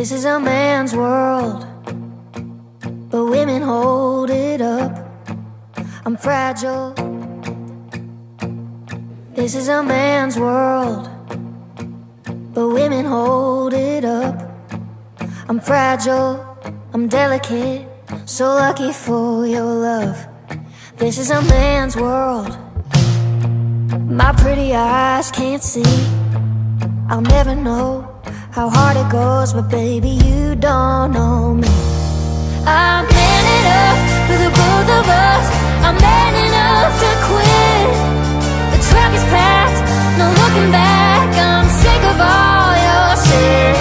This is a man's world, but women hold it up. I'm fragile. This is a man's world, but women hold it up. I'm fragile, I'm delicate, so lucky for your love. This is a man's world, my pretty eyes can't see. I'll never know how hard it goes, but baby, you don't know me. I'm man enough for the both of us. I'm man enough to quit. The truck is packed, no looking back. I'm sick of all your shit.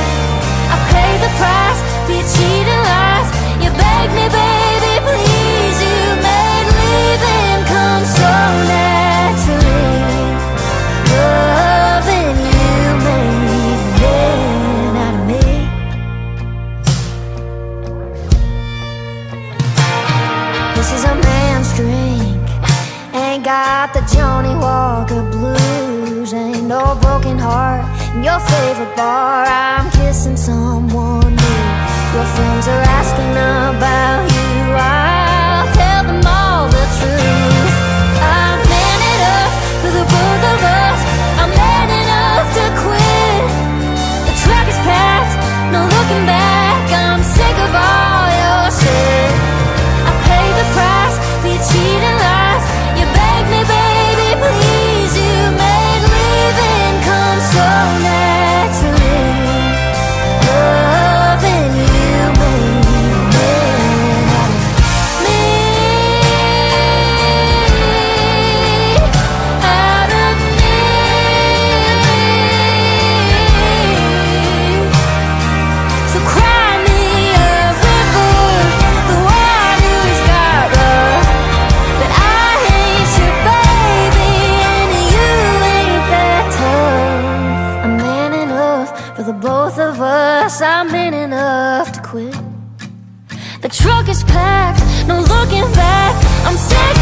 I paid the price for your cheating lies. You begged me, baby, please. You made leaving come so naturally. Loving you made man out of me. This is a man's drink. Ain't got the Johnnie Walker blues. Ain't no broken heart in your favorite bar. I'm kissing someone new. Your friends are asking about you. I'll tell them all the truth. I'm man enough for the both of us. I'm man enough to quit. The truck is packed, no looking back. I'm sick of all your shit. I paid the price for your cheating lies. You begged me, baby, please. You made leaving come so naturally. Loving you made man out of me. Out of me. So cry me a river. The water's got rough, but I hate you, baby, and you ain't that tough. I'm man enough for the both of us. I'm man enough to quit. The truck is packed, no looking back. I'm sick